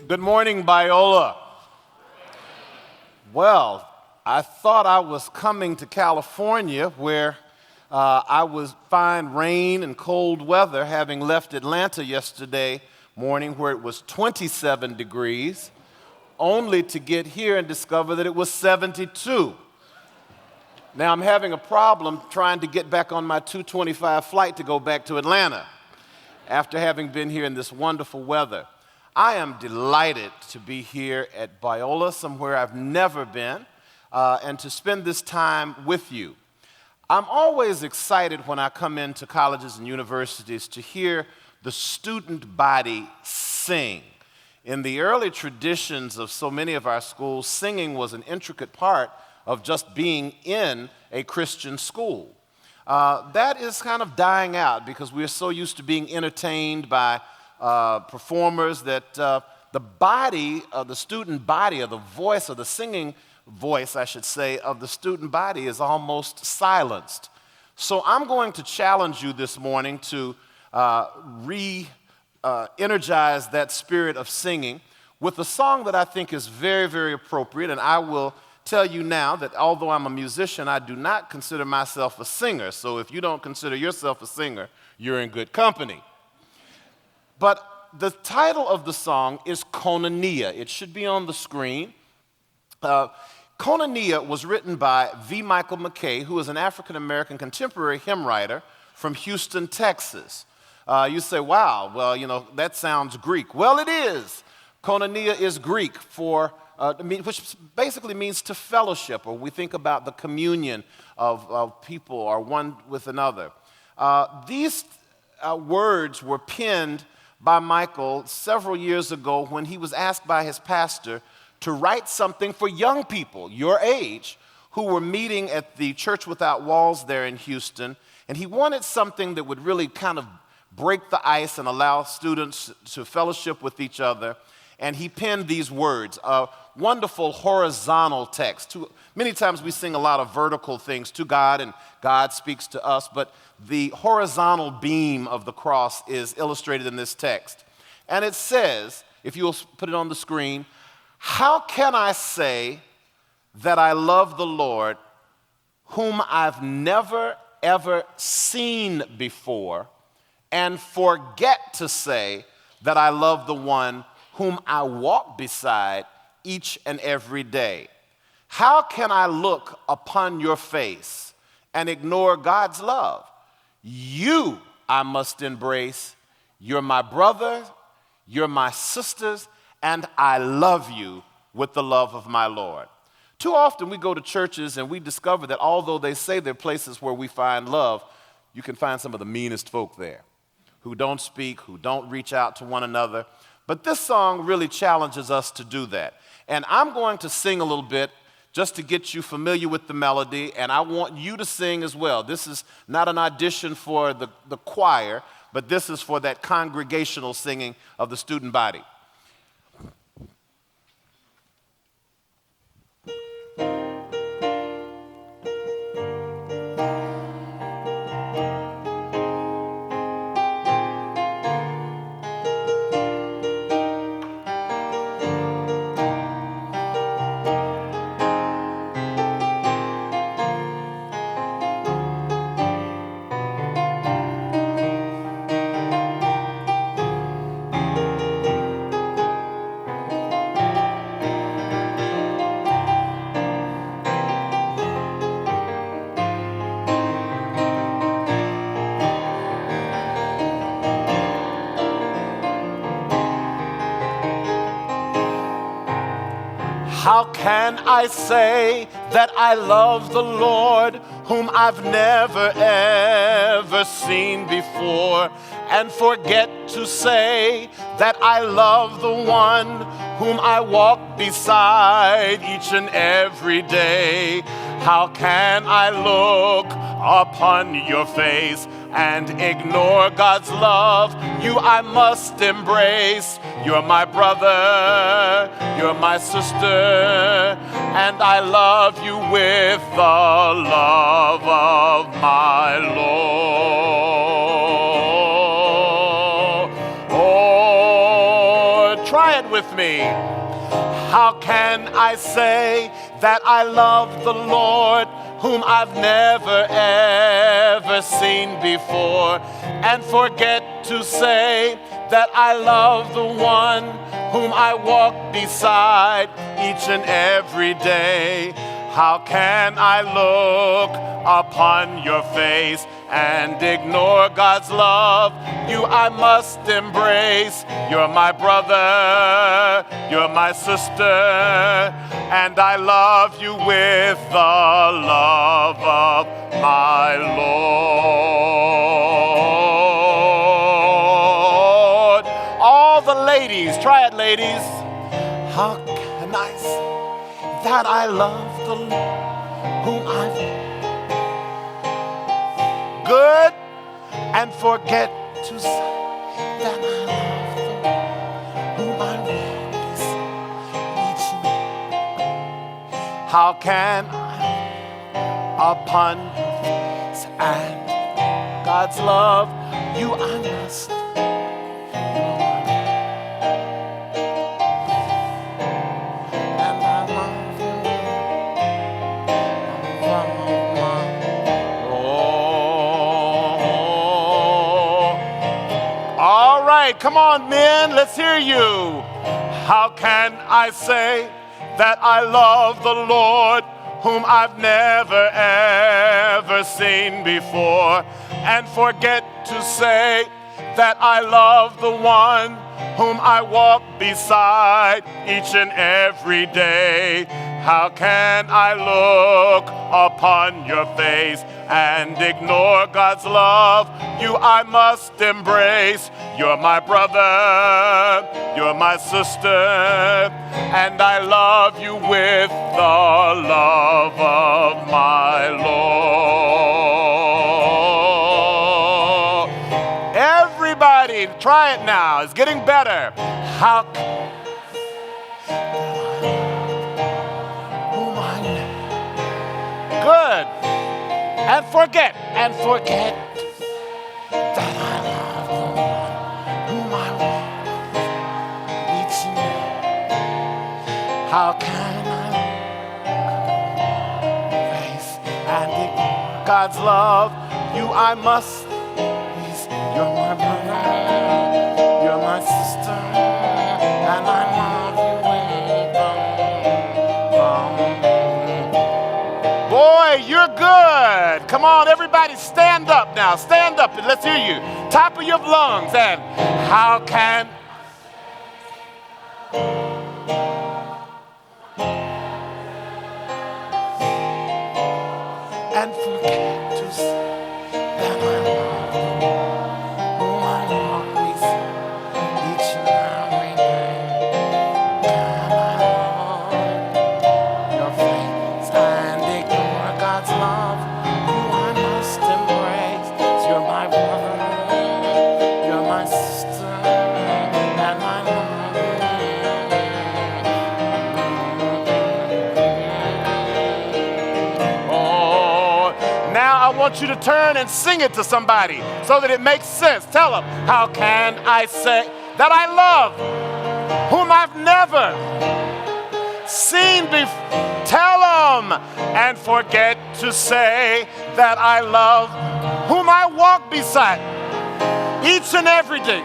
Good morning, Biola. Well, I thought I was coming to California where I would find rain and cold weather, having left Atlanta yesterday morning where it was 27 degrees, only to get here and discover that it was 72. Now I'm having a problem trying to get back on my 2:25 flight to go back to Atlanta after having been here in this wonderful weather. I am delighted to be here at Biola, somewhere I've never been, and to spend this time with you. I'm always excited when I come into colleges and universities to hear the student body sing. In the early traditions of so many of our schools, singing was an intricate part of just being in a Christian school. That is kind of dying out because we're so used to being entertained by performers that the body of the student body, or the voice, or the singing voice, I should say, of the student body is almost silenced. So I'm going to challenge you this morning to energize that spirit of singing with a song that I think is very, very appropriate, and I will tell you now that although I'm a musician, I do not consider myself a singer. So if you don't consider yourself a singer, you're in good company. But the title of the song is Koinonia. It should be on the screen. Koinonia was written by V. Michael McKay, who is an African-American contemporary hymn writer from Houston, Texas. You say, wow, well, that sounds Greek. Well, it is. Koinonia is Greek which basically means to fellowship, or we think about the communion of people or one with another. These words were penned by Michael several years ago when he was asked by his pastor to write something for young people, your age, who were meeting at the Church Without Walls there in Houston, and he wanted something that would really kind of break the ice and allow students to fellowship with each other. And he penned these words, a wonderful horizontal text. Many times we sing a lot of vertical things to God, and God speaks to us, but the horizontal beam of the cross is illustrated in this text. And it says, if you'll put it on the screen, "How can I say that I love the Lord, whom I've never, ever seen before, and forget to say that I love the one whom I walk beside each and every day? How can I look upon your face and ignore God's love? You I must embrace. You're my brother, you're my sisters, and I love you with the love of my Lord." Too often we go to churches and we discover that although they say they're places where we find love, you can find some of the meanest folk there who don't speak, who don't reach out to one another. But this song really challenges us to do that. And I'm going to sing a little bit just to get you familiar with the melody, and I want you to sing as well. This is not an audition for the choir, but this is for that congregational singing of the student body. How can I say that I love the Lord, whom I've never, ever seen before, and forget to say that I love the one whom I walk beside each and every day? How can I look upon your face and ignore God's love? You I must embrace. You're my brother, you're my sister, and I love you with the love of my Lord. Oh, Try it with me. How can I say that I love the Lord, whom I've never ever seen before, and forget to say that I love the one whom I walk beside each and every day? How can I look upon your face and ignore God's love? You I must embrace. You're my brother, you're my sister, and I love you with the love of my Lord. All the ladies, try it, ladies. How can I say that I love the Lord, whom I've good, and forget to say that I love the Lord, whom I walk each and how can I upon your face and God's love you I must come on, men, let's hear you. How can I say that I love the Lord, whom I've never ever seen before, and forget to say that I love the one whom I walk beside each and every day? How can I look upon your face and ignore God's love? You I must embrace. You're my brother, you're my sister, and I love you with the love of my Lord. Everybody, try it now. It's getting better. How good. And forget that I love the one whom I walk each day. How can I face and ignore God's love? You I must. You're my brother, you're my sister, and I love you with boy, you're good. Come on, everybody, stand up now. Stand up and let's hear you. Top of your lungs. And how can and forget to say that I love you, whom I walk with each and every day. Can I love your face and ignore God's love? You I must embrace. You're my brother, you're my sister, and I love you. Oh, now I want you to turn and sing it to somebody so that it makes sense. Tell them, how can I say that I love whom I've never seen before? Tell them, and forget to say that I love whom I walk beside each and every day.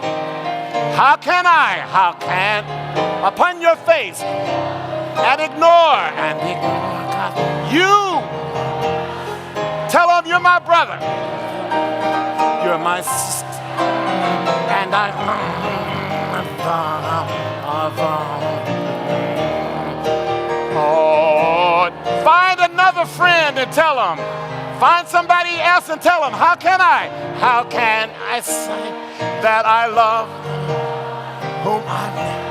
How can upon your face and ignore God? You tell them you're my brother, you're my sister, and I Lord. Find another friend and tell them. Find somebody else and tell them, how can I say that I love whom I love?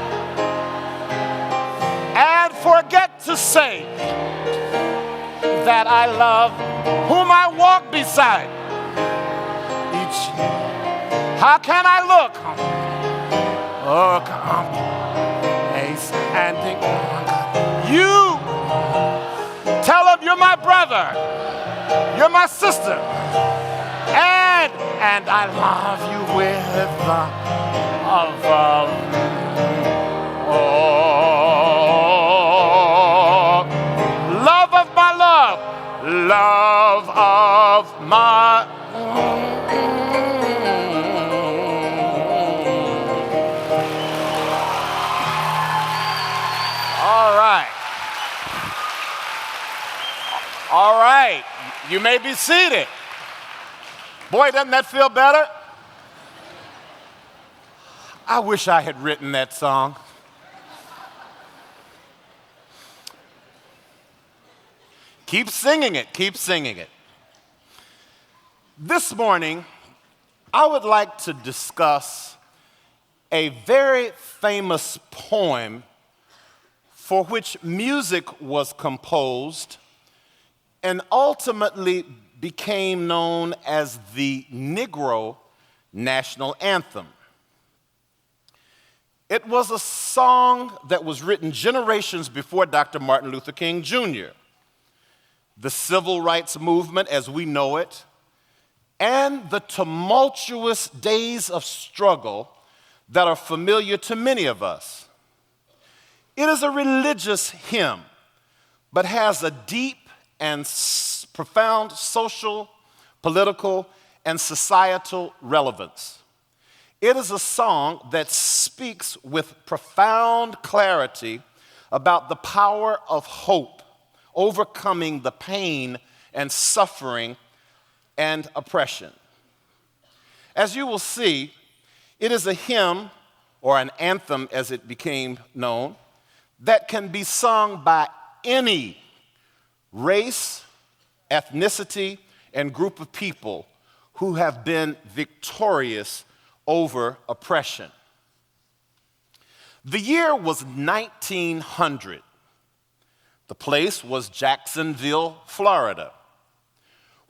And forget to say that I love whom I walk beside each day. How can I look on face and think, you tell them you're my brother, you're my sister, and I love you with the love of love of my... All right. All right. You may be seated. Boy, doesn't that feel better? I wish I had written that song. Keep singing it, keep singing it. This morning, I would like to discuss a very famous poem for which music was composed and ultimately became known as the Negro National Anthem. It was a song that was written generations before Dr. Martin Luther King Jr. The civil rights movement as we know it, and the tumultuous days of struggle that are familiar to many of us. It is a religious hymn, but has a deep and profound social, political, and societal relevance. It is a song that speaks with profound clarity about the power of hope, overcoming the pain and suffering and oppression. As you will see, it is a hymn, or an anthem as it became known, that can be sung by any race, ethnicity, and group of people who have been victorious over oppression. The year was 1900. The place was Jacksonville, Florida,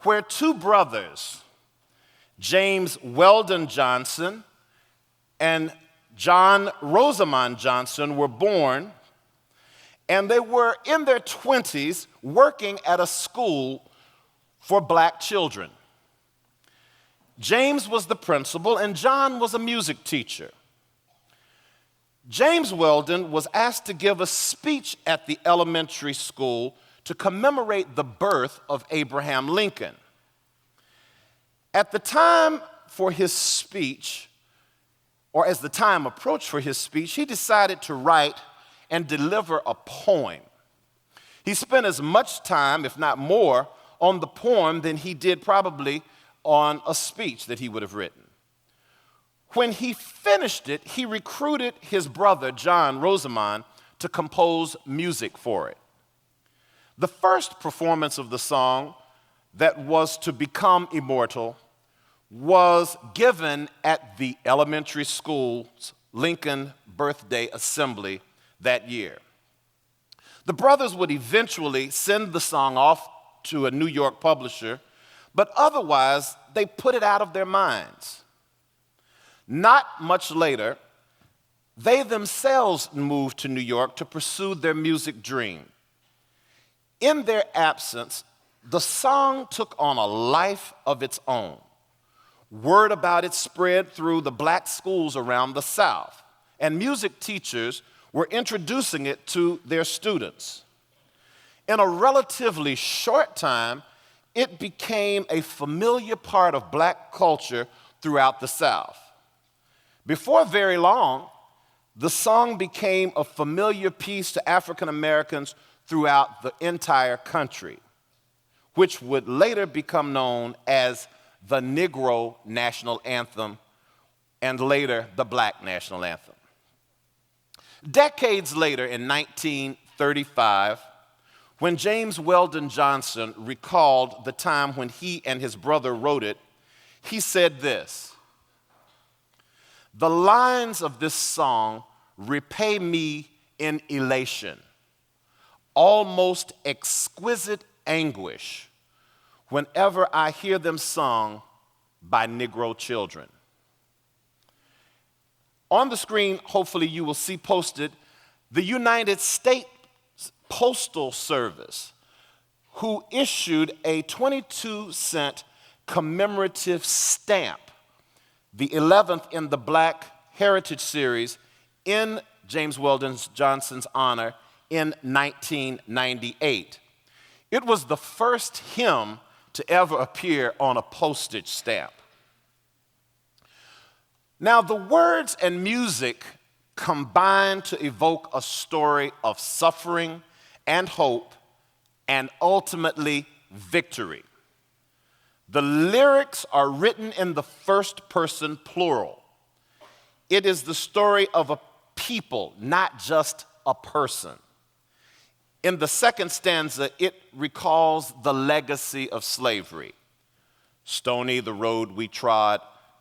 where two brothers, James Weldon Johnson and John Rosamond Johnson, were born, and they were in their 20s working at a school for black children. James was the principal, and John was a music teacher. James Weldon was asked to give a speech at the elementary school to commemorate the birth of Abraham Lincoln. At the time for his speech, or as the time approached for his speech, he decided to write and deliver a poem. He spent as much time, if not more, on the poem than he did probably on a speech that he would have written. When he finished it, he recruited his brother, John Rosamond, to compose music for it. The first performance of the song that was to become immortal was given at the elementary school's Lincoln Birthday Assembly that year. The brothers would eventually send the song off to a New York publisher, but otherwise, they put it out of their minds. Not much later, they themselves moved to New York to pursue their music dream. In their absence, the song took on a life of its own. Word about it spread through the black schools around the South, and music teachers were introducing it to their students. In a relatively short time, it became a familiar part of black culture throughout the South. Before very long, the song became a familiar piece to African Americans throughout the entire country, which would later become known as the Negro National Anthem and later the Black National Anthem. Decades later, in 1935, when James Weldon Johnson recalled the time when he and his brother wrote it, he said this: "The lines of this song repay me in elation, almost exquisite anguish, whenever I hear them sung by Negro children." On the screen, hopefully you will see posted the United States Postal Service, who issued a 22-cent commemorative stamp, the 11th in the Black Heritage Series, in James Weldon Johnson's honor in 1998. It was the first hymn to ever appear on a postage stamp. Now, the words and music combine to evoke a story of suffering and hope and ultimately victory. The lyrics are written in the first person plural. It is the story of a people, not just a person. In the second stanza, it recalls the legacy of slavery. Stony the road we trod,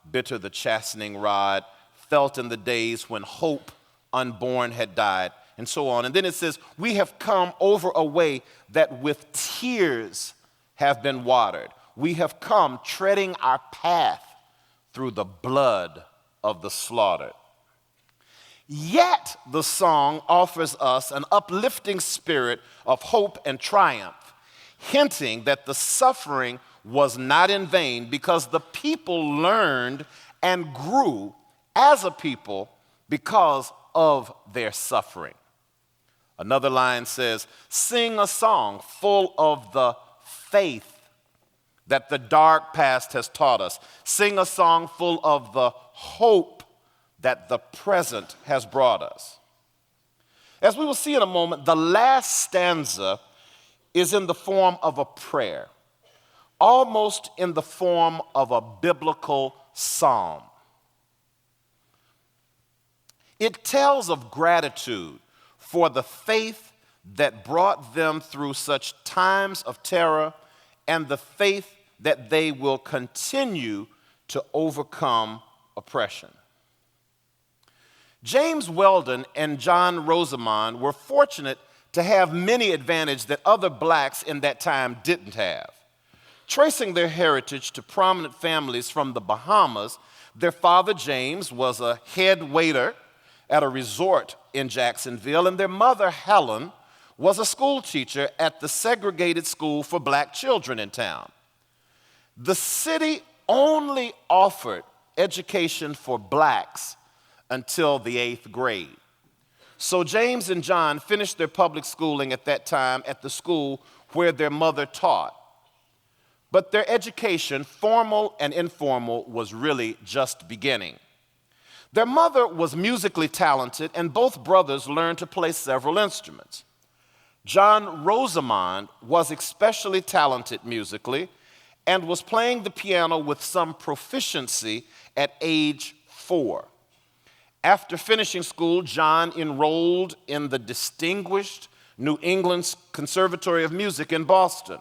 bitter the chastening rod, felt in the days when hope unborn had died, and so on. And then it says, we have come over a way that with tears have been watered. We have come treading our path through the blood of the slaughtered. Yet the song offers us an uplifting spirit of hope and triumph, hinting that the suffering was not in vain because the people learned and grew as a people because of their suffering. Another line says, sing a song full of the faith that the dark past has taught us. Sing a song full of the hope that the present has brought us. As we will see in a moment, the last stanza is in the form of a prayer, almost in the form of a biblical psalm. It tells of gratitude for the faith that brought them through such times of terror and the faith that they will continue to overcome oppression. James Weldon and John Rosamond were fortunate to have many advantages that other blacks in that time didn't have. Tracing their heritage to prominent families from the Bahamas, their father James was a head waiter at a resort in Jacksonville, and their mother Helen was a school teacher at the segregated school for black children in town. The city only offered education for blacks until the 8th grade. So James and John finished their public schooling at that time at the school where their mother taught. But their education, formal and informal, was really just beginning. Their mother was musically talented, and both brothers learned to play several instruments. John Rosamond was especially talented musically and was playing the piano with some proficiency at age 4. After finishing school, John enrolled in the distinguished New England Conservatory of Music in Boston.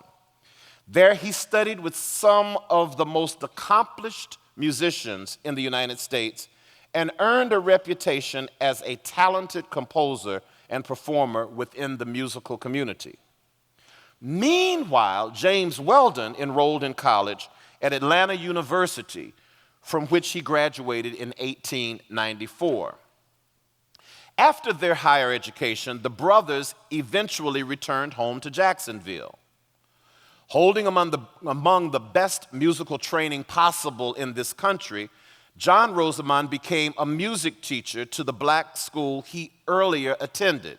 There he studied with some of the most accomplished musicians in the United States and earned a reputation as a talented composer and performer within the musical community. Meanwhile, James Weldon enrolled in college at Atlanta University, from which he graduated in 1894. After their higher education, the brothers eventually returned home to Jacksonville. Holding among the best musical training possible in this country, John Rosamond became a music teacher to the black school he earlier attended,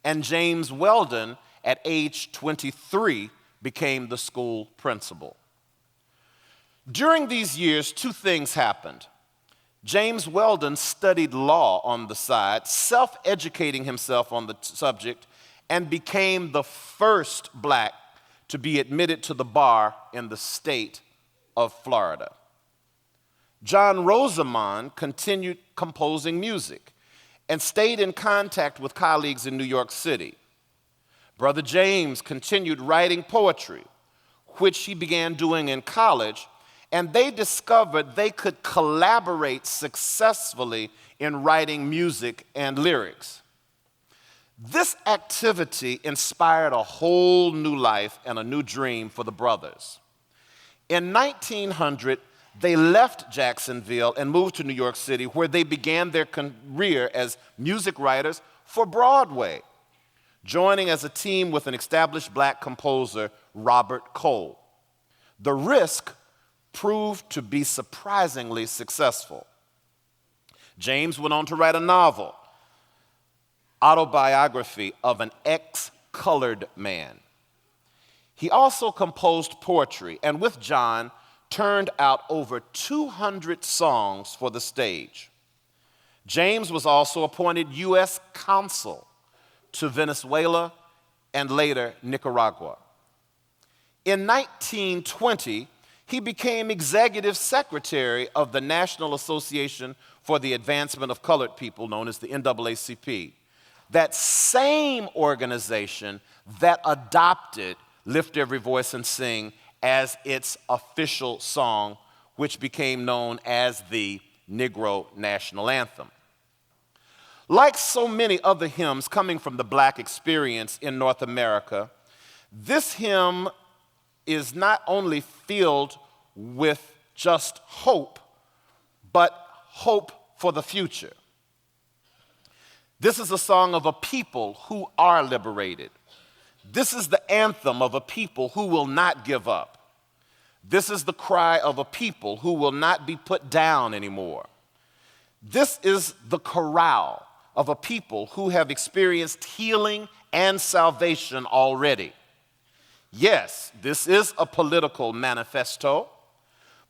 and James Weldon, at age 23, became the school principal. During these years, 2 things happened. James Weldon studied law on the side, self-educating himself on the subject, and became the first black to be admitted to the bar in the state of Florida. John Rosamond continued composing music and stayed in contact with colleagues in New York City. Brother James continued writing poetry, which he began doing in college, and they discovered they could collaborate successfully in writing music and lyrics. This activity inspired a whole new life and a new dream for the brothers. In 1900, they left Jacksonville and moved to New York City, where they began their career as music writers for Broadway, joining as a team with an established black composer, Robert Cole. The risk proved to be surprisingly successful. James went on to write a novel, autobiography of an ex-colored man. He also composed poetry, and with John, turned out over 200 songs for the stage. James was also appointed U.S. consul to Venezuela and later Nicaragua. In 1920, he became executive secretary of the National Association for the Advancement of Colored People, known as the NAACP. That same organization that adopted Lift Every Voice and Sing as its official song, which became known as the Negro National Anthem. Like so many other hymns coming from the Black experience in North America, this hymn is not only filled with just hope, but hope for the future. This is a song of a people who are liberated. This is the anthem of a people who will not give up. This is the cry of a people who will not be put down anymore. This is the chorale of a people who have experienced healing and salvation already. Yes, this is a political manifesto,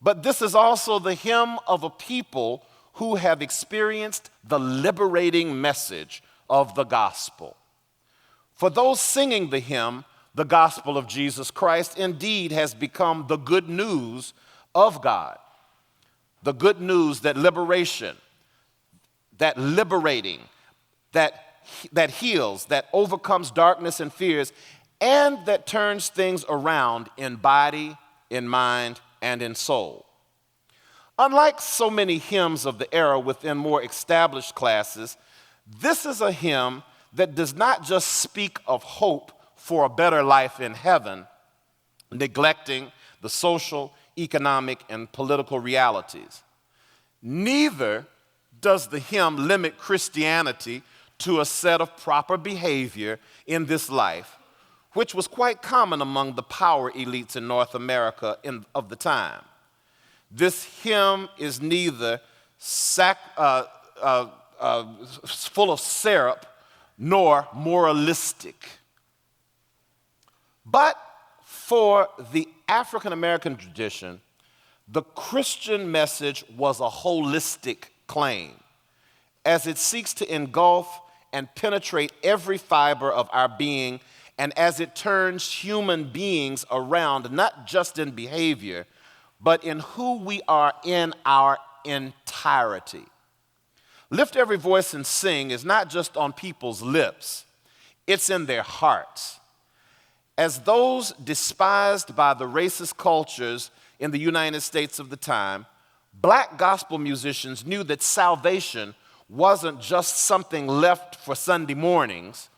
but this is also the hymn of a people who have experienced the liberating message of the gospel. For those singing the hymn, the gospel of Jesus Christ indeed has become the good news of God. The good news that liberation, that liberating, that heals, that overcomes darkness and fears, and that turns things around in body, in mind, and in soul. Unlike so many hymns of the era within more established classes, this is a hymn that does not just speak of hope for a better life in heaven, neglecting the social, economic, and political realities. Neither does the hymn limit Christianity to a set of proper behavior in this life, which was quite common among the power elites in North America of the time. This hymn is neither full of syrup nor moralistic. But for the African American tradition, the Christian message was a holistic claim, as it seeks to engulf and penetrate every fiber of our being, and as it turns human beings around, not just in behavior, but in who we are in our entirety. Lift Every Voice and Sing is not just on people's lips, it's in their hearts. As those despised by the racist cultures in the United States of the time, Black gospel musicians knew that salvation wasn't just something left for Sunday mornings,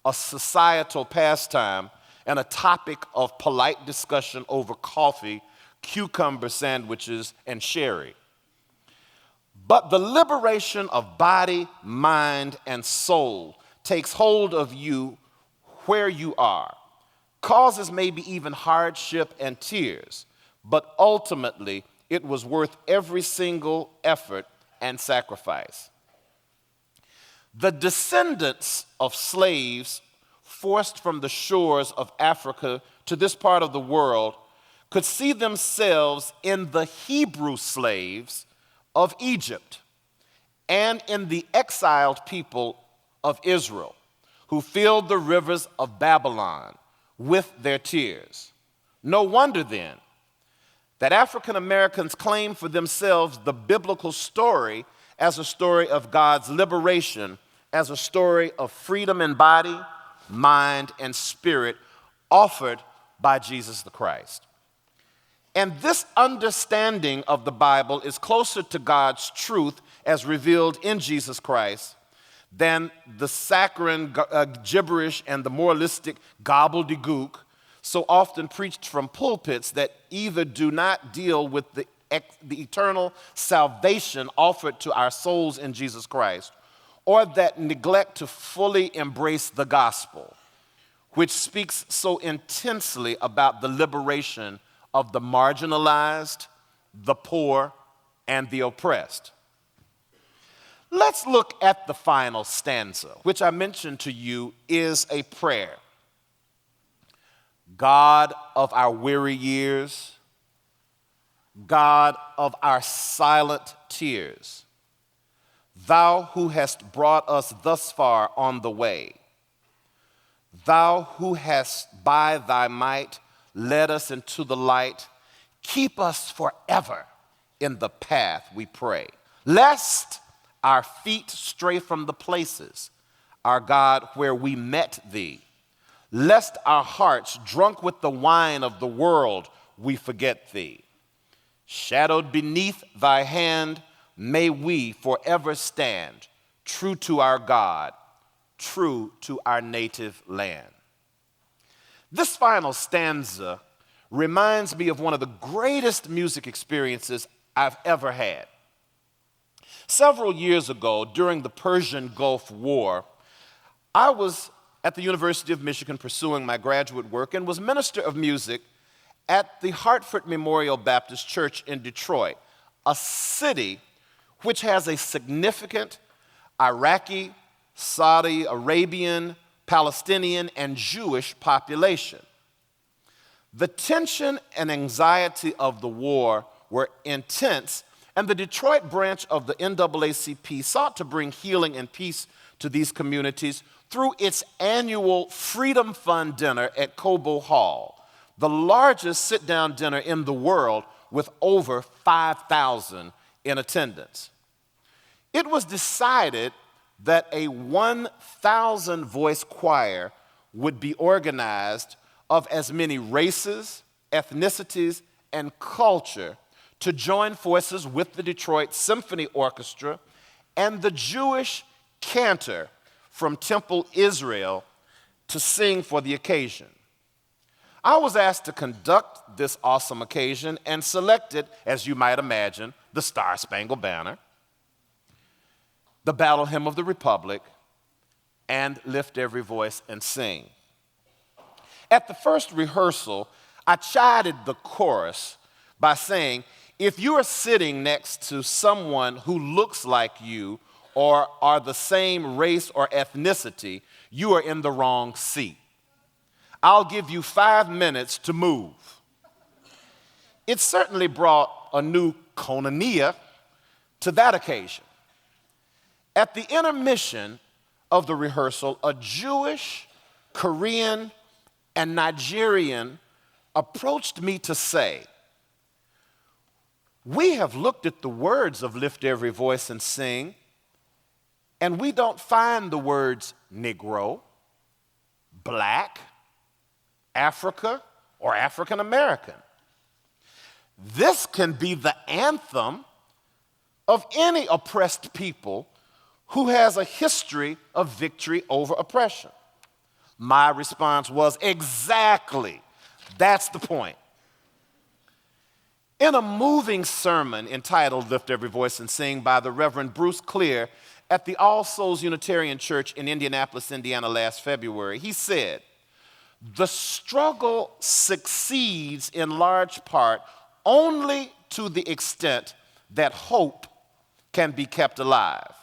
a societal pastime, and a topic of polite discussion over coffee, cucumber sandwiches, and sherry. But the liberation of body, mind, and soul takes hold of you where you are, causes maybe even hardship and tears, but ultimately it was worth every single effort and sacrifice. The descendants of slaves forced from the shores of Africa to this part of the world could see themselves in the Hebrew slaves of Egypt and in the exiled people of Israel, who filled the rivers of Babylon with their tears. No wonder then that African Americans claim for themselves the biblical story as a story of God's liberation, as a story of freedom in body, mind, and spirit offered by Jesus the Christ. And this understanding of the Bible is closer to God's truth as revealed in Jesus Christ than the saccharine gibberish and the moralistic gobbledygook so often preached from pulpits that either do not deal with the eternal salvation offered to our souls in Jesus Christ, or that neglect to fully embrace the gospel, which speaks so intensely about the liberation of the marginalized, the poor, and the oppressed. Let's look at the final stanza, which I mentioned to you is a prayer. God of our weary years, God of our silent tears, thou who hast brought us thus far on the way, thou who hast by thy might led us into the light, keep us forever in the path, we pray, lest our feet stray from the places, our God, where we met thee, lest our hearts, drunk with the wine of the world, we forget thee. Shadowed beneath thy hand, may we forever stand, true to our God, true to our native land. This final stanza reminds me of one of the greatest music experiences I've ever had. Several years ago, during the Persian Gulf War, I was at the University of Michigan pursuing my graduate work and was minister of music at the Hartford Memorial Baptist Church in Detroit, a city which has a significant Iraqi, Saudi Arabian, Palestinian, and Jewish population. The tension and anxiety of the war were intense, and the Detroit branch of the NAACP sought to bring healing and peace to these communities through its annual Freedom Fund dinner at Cobo Hall, the largest sit-down dinner in the world with over 5,000 in attendance. It was decided that a 1,000-voice choir would be organized of as many races, ethnicities, and culture to join forces with the Detroit Symphony Orchestra and the Jewish cantor from Temple Israel to sing for the occasion. I was asked to conduct this awesome occasion and selected, as you might imagine, the Star-Spangled Banner, the Battle Hymn of the Republic, and Lift Every Voice and Sing. At the first rehearsal, I chided the chorus by saying, if you are sitting next to someone who looks like you or are the same race or ethnicity, you are in the wrong seat. I'll give you 5 minutes to move. It certainly brought a new koinonia to that occasion. At the intermission of the rehearsal, a Jewish, Korean, and Nigerian approached me to say, we have looked at the words of Lift Every Voice and Sing, and we don't find the words Negro, Black, Africa, or African American. This can be the anthem of any oppressed people who has a history of victory over oppression. My response was, exactly, that's the point. In a moving sermon entitled Lift Every Voice and Sing by the Reverend Bruce Clear at the All Souls Unitarian Church in Indianapolis, Indiana last February, he said, the struggle succeeds in large part only to the extent that hope can be kept alive.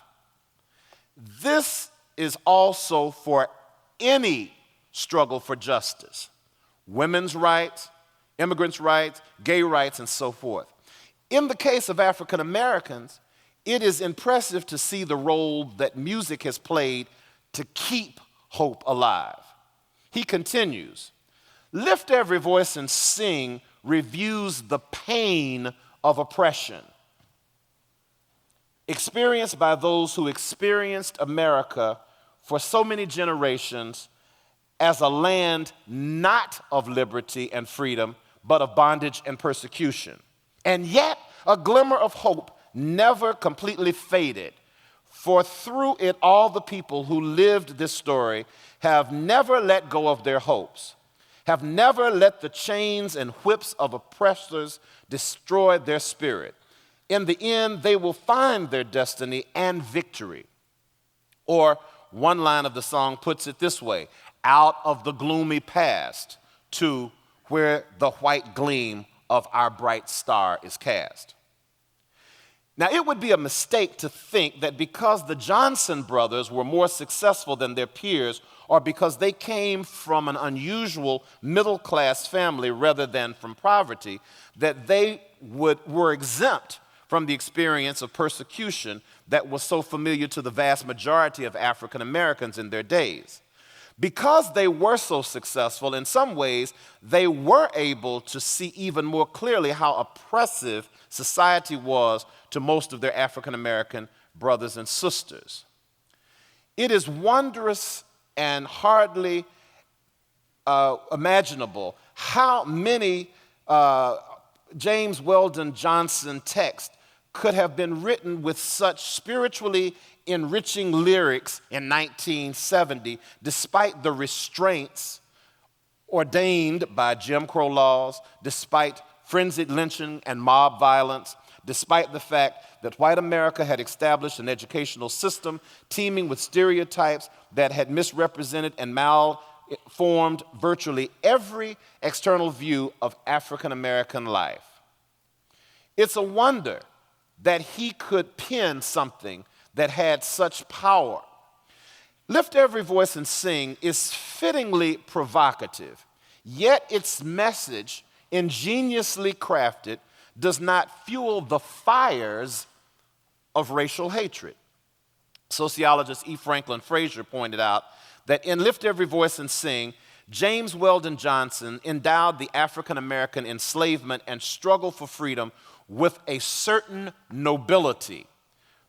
This is also for any struggle for justice, women's rights, immigrants' rights, gay rights, and so forth. In the case of African Americans, it is impressive to see the role that music has played to keep hope alive. He continues, Lift Every Voice and Sing reviews the pain of oppression experienced by those who experienced America for so many generations as a land not of liberty and freedom, but of bondage and persecution. And yet, a glimmer of hope never completely faded, for through it all the people who lived this story have never let go of their hopes, have never let the chains and whips of oppressors destroy their spirit. In the end, they will find their destiny and victory. Or one line of the song puts it this way, out of the gloomy past to where the white gleam of our bright star is cast. Now, it would be a mistake to think that because the Johnson brothers were more successful than their peers, or because they came from an unusual middle-class family rather than from poverty, that they were exempt from the experience of persecution that was so familiar to the vast majority of African Americans in their days. Because they were so successful, in some ways, they were able to see even more clearly how oppressive society was to most of their African American brothers and sisters. It is wondrous and hardly imaginable how many James Weldon Johnson texts could have been written with such spiritually enriching lyrics in 1970, despite the restraints ordained by Jim Crow laws, despite frenzied lynching and mob violence, despite the fact that white America had established an educational system teeming with stereotypes that had misrepresented and malformed virtually every external view of African American life. It's a wonder that he could pen something that had such power. Lift Every Voice and Sing is fittingly provocative, yet its message, ingeniously crafted, does not fuel the fires of racial hatred. Sociologist E. Franklin Frazier pointed out that in Lift Every Voice and Sing, James Weldon Johnson endowed the African American enslavement and struggle for freedom with a certain nobility.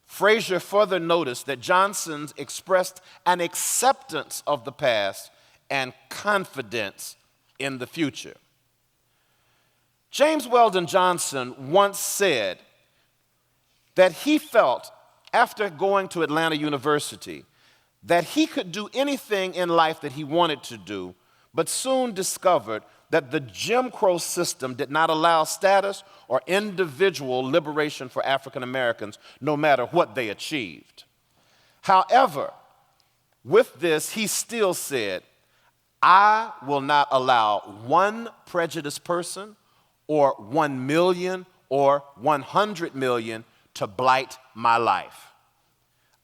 Frazier further noticed that Johnson expressed an acceptance of the past and confidence in the future. James Weldon Johnson once said that he felt, after going to Atlanta University, that he could do anything in life that he wanted to do, but soon discovered that the Jim Crow system did not allow status or individual liberation for African Americans, no matter what they achieved. However, with this, he still said, I will not allow one prejudiced person or 1 million or 100 million to blight my life.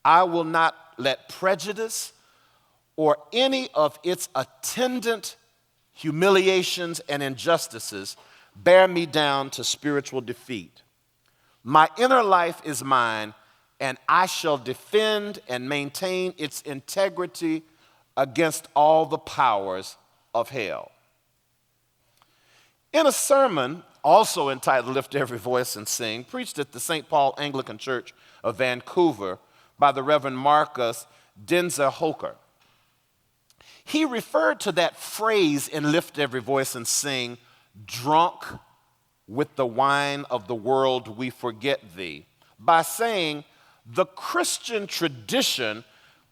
I will not let prejudice or any of its attendant humiliations and injustices bear me down to spiritual defeat. My inner life is mine, and I shall defend and maintain its integrity against all the powers of hell. In a sermon, also entitled Lift Every Voice and Sing, preached at the St. Paul Anglican Church of Vancouver by the Reverend Marcus Denzer-Hoker, he referred to that phrase in Lift Every Voice and Sing, drunk with the wine of the world we forget thee, by saying the Christian tradition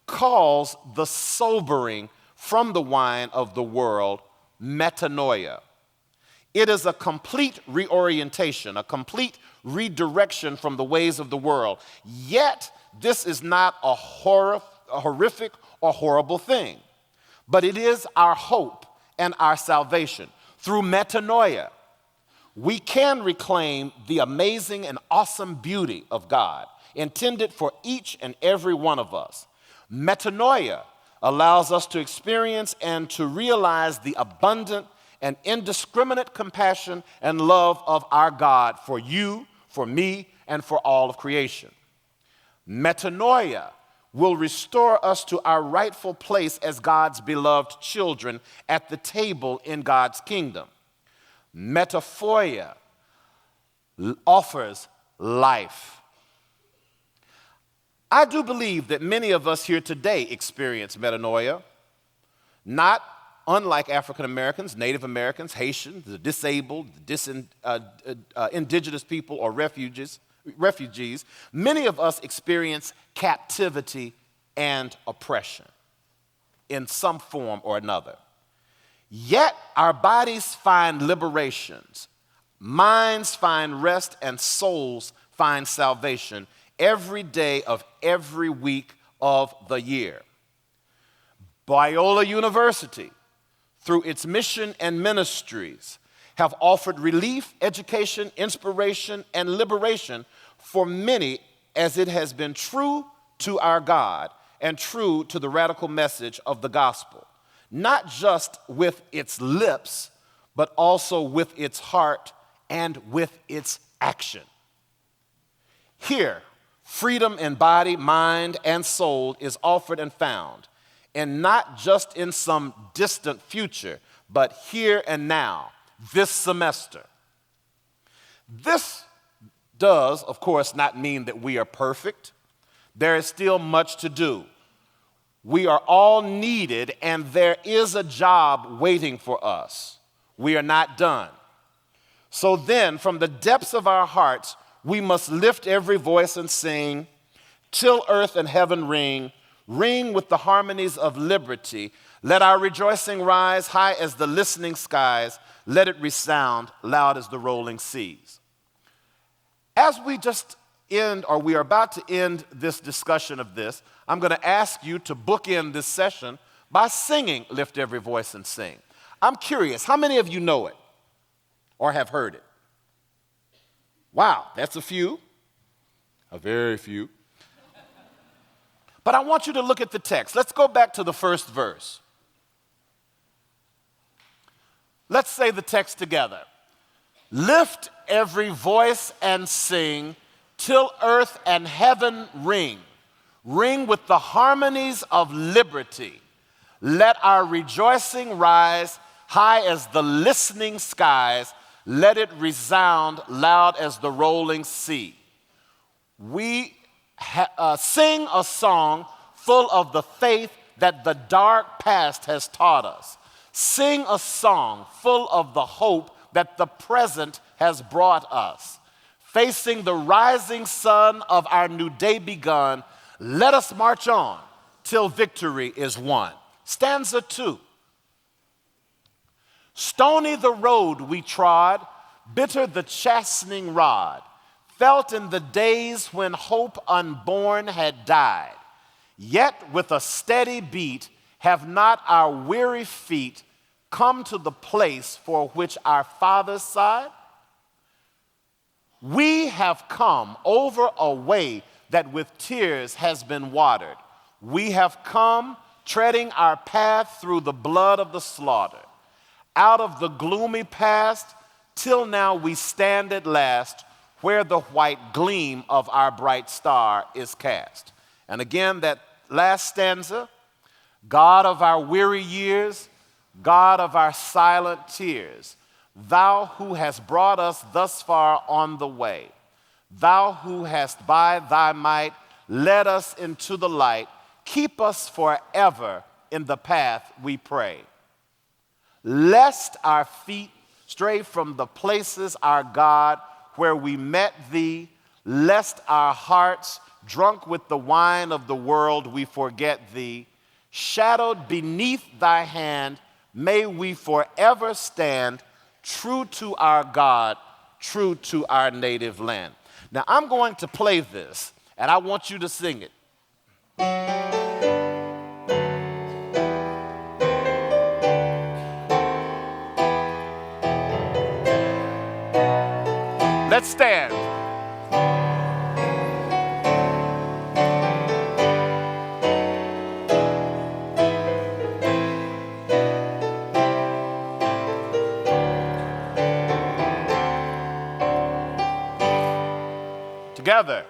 calls the sobering from the wine of the world metanoia. It is a complete reorientation, a complete redirection from the ways of the world. Yet, this is not a horrific or horrible thing, but it is our hope and our salvation. Through metanoia, we can reclaim the amazing and awesome beauty of God, intended for each and every one of us. Metanoia allows us to experience and to realize the abundant and indiscriminate compassion and love of our God for you, for me, and for all of creation. Metanoia will restore us to our rightful place as God's beloved children at the table in God's kingdom. Metaphoria offers life. I do believe that many of us here today experience metanoia, not unlike African Americans, Native Americans, Haitians, the disabled, indigenous people, or refugees. Many of us experience captivity and oppression in some form or another. Yet our bodies find liberations, minds find rest, and souls find salvation every day of every week of the year. Biola University, through its mission and ministries, have offered relief, education, inspiration, and liberation for many, as it has been true to our God and true to the radical message of the gospel, not just with its lips, but also with its heart and with its action. Here, freedom in body, mind, and soul is offered and found, and not just in some distant future, but here and now, this semester. This does, of course, not mean that we are perfect. There is still much to do. We are all needed, and there is a job waiting for us. We are not done. So then, from the depths of our hearts, we must lift every voice and sing, till earth and heaven ring, ring with the harmonies of liberty. Let our rejoicing rise high as the listening skies. Let it resound loud as the rolling seas. As we just end, or we are about to end this discussion of this, I'm going to ask you to bookend this session by singing Lift Every Voice and Sing. I'm curious, how many of you know it or have heard it? Wow, that's a few, a very few. But I want you to look at the text. Let's go back to the first verse. Let's say the text together. Lift every voice and sing, till earth and heaven ring. Ring with the harmonies of liberty. Let our rejoicing rise high as the listening skies. Let it resound loud as the rolling sea. We sing a song full of the faith that the dark past has taught us. Sing a song full of the hope that the present has brought us. Facing the rising sun of our new day begun, let us march on till victory is won. Stanza 2. Stony the road we trod, bitter the chastening rod, felt in the days when hope unborn had died. Yet with a steady beat have not our weary feet come to the place for which our fathers sighed? We have come over a way that with tears has been watered. We have come treading our path through the blood of the slaughter. Out of the gloomy past, till now we stand at last, where the white gleam of our bright star is cast. And again, that last stanza, God of our weary years, God of our silent tears, thou who hast brought us thus far on the way, thou who hast by thy might led us into the light, keep us forever in the path, we pray. Lest our feet stray from the places, our God, where we met thee, lest our hearts, drunk with the wine of the world, we forget thee, shadowed beneath thy hand, may we forever stand true to our God, true to our native land. Now, I'm going to play this, and I want you to sing it. Let's stand. Together.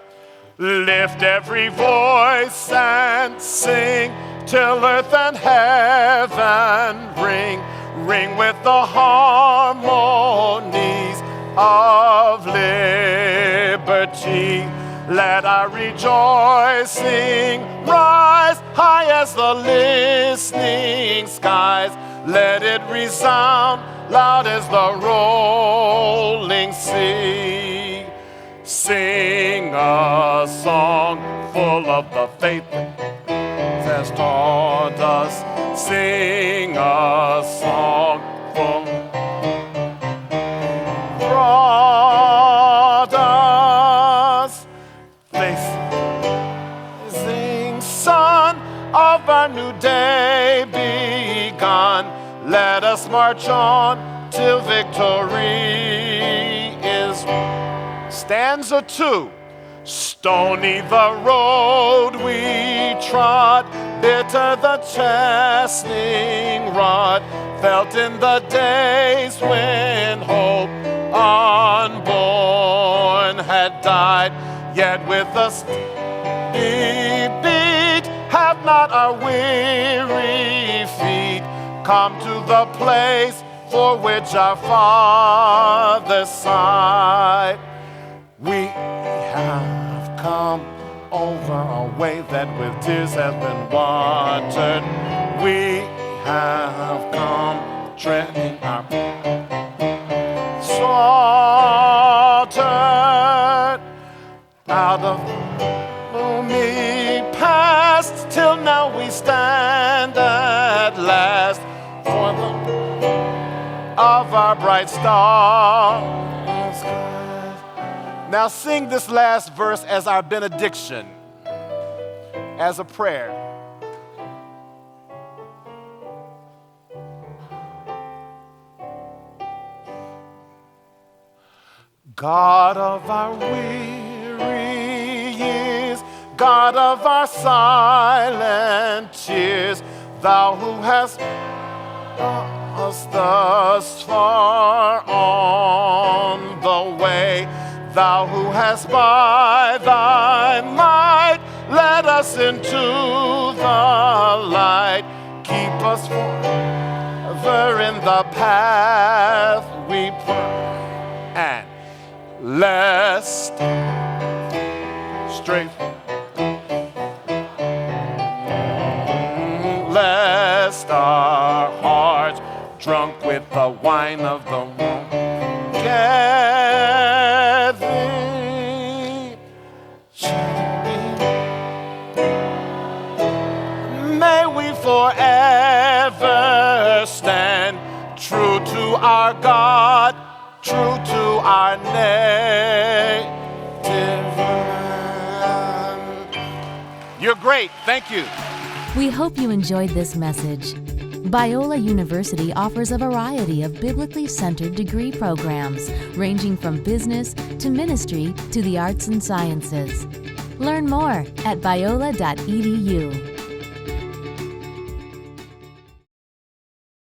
Lift every voice and sing till earth and heaven ring. Ring with the harmonies of liberty. Let our rejoicing rise high as the listening skies. Let it resound loud as the rolling sea. Sing a song full of the faith that has taught us. Sing a song full brought us. Blazing sun of our new day begun. Let us march on till victory is won. Stanza 2. Stony the road we trod, bitter the chastening rod, felt in the days when hope unborn had died. Yet with a steady beat have not our weary feet come to the place for which our fathers sighed. We have come over a way that with tears has been watered. We have come treading our slaughtered out of gloomy past, till now we stand at last for the of our bright star. Now sing this last verse as our benediction, as a prayer. God of our weary years, God of our silent tears, thou who hast brought us thus far on the way, thou who hast by thy might led us into the light, keep us forever in the path we pray, and lest straight, lest our hearts drunk with the wine of the world get thee. May we forever stand true to our God, true to our native land. You're great. Thank you. We hope you enjoyed this message. Biola University offers a variety of biblically centered degree programs, ranging from business to ministry to the arts and sciences. Learn more at biola.edu.